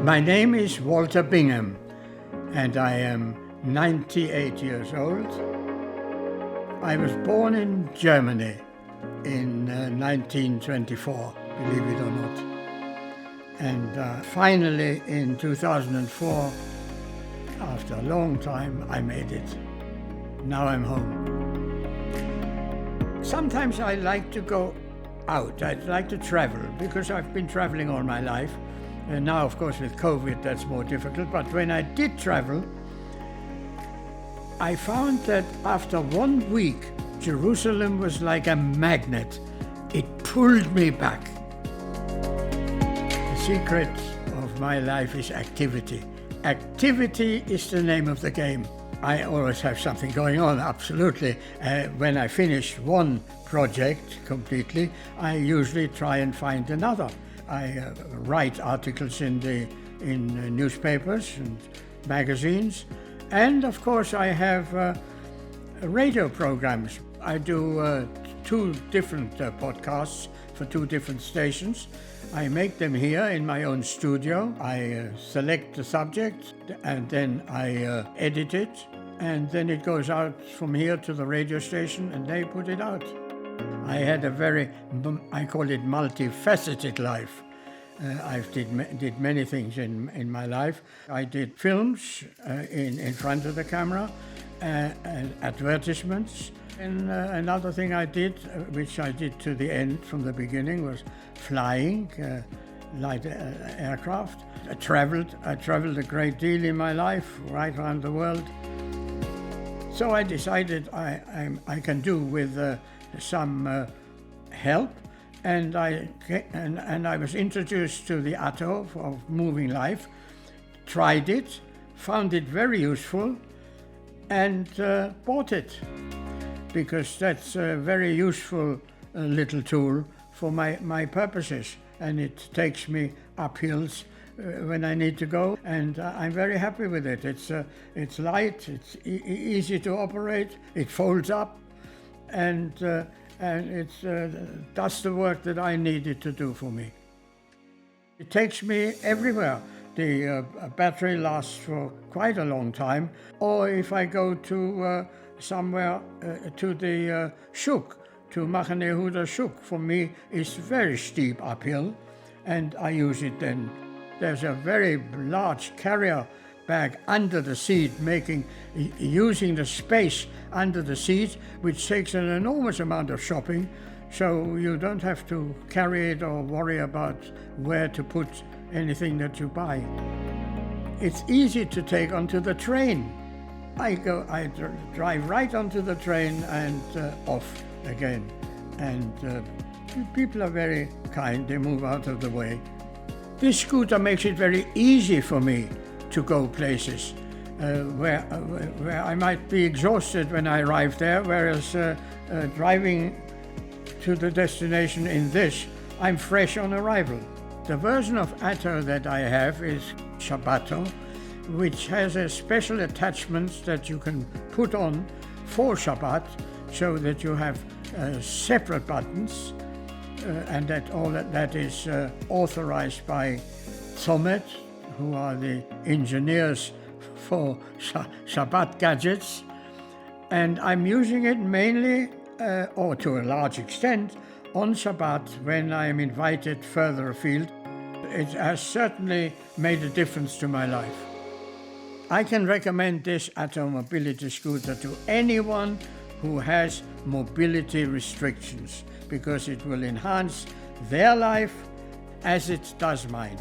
My name is Walter Bingham, and I am 98 years old. I was born in Germany in 1924, believe it or not. And finally in 2004, after a long time, I made it. Now I'm home. Sometimes I like to go out. I'd like to travel because I've been traveling all my life. And now, of course, with COVID, that's more difficult. But when I did travel, I found that after 1 week, Jerusalem was like a magnet. It pulled me back. The secret of my life is activity. Activity is the name of the game. I always have something going on, absolutely. When I finish one project completely, I usually try and find another. I write articles in newspapers and magazines, and of course I have radio programs. I do 2 different podcasts for 2 different stations. I make them here in my own studio. I select the subject and then I edit it, and then it goes out from here to the radio station and they put it out. I had a very, I call it multifaceted life. I did many things in my life. I did films in front of the camera, and advertisements. And another thing I did, which I did to the end from the beginning, was flying, light aircraft. I traveled a great deal in my life, right around the world. So I decided I can do with some help, and I was introduced to the ATTO of Movinglife, tried it, found it very useful, and bought it, because that's a very useful little tool for my purposes, and it takes me up hills when I need to go, and I'm very happy with it. It's light, it's easy to operate, it folds up, and it does the work that I needed to do for me. It takes me everywhere. The battery lasts for quite a long time, or if I go to somewhere to the Shuk, to Machane Yehuda Shuk, for me it's very steep uphill, and I use it then. There's a very large carrier bag under the seat, using the space under the seat, which takes an enormous amount of shopping, so you don't have to carry it or worry about where to put anything that you buy. It's easy to take onto the train. I drive right onto the train and off again, and people are very kind, they move out of the way. This scooter makes it very easy for me to go places where I might be exhausted when I arrive there, whereas driving to the destination in this, I'm fresh on arrival. The version of ATTO that I have is SHABBATTO, which has a special attachments that you can put on for Shabbat, so that you have separate buttons, and that is authorized by Zomet, who are the engineers for Shabbat gadgets. And I'm using it mainly, or to a large extent, on Shabbat when I am invited further afield. It has certainly made a difference to my life. I can recommend this ATTO mobility scooter to anyone who has mobility restrictions, because it will enhance their life as it does mine.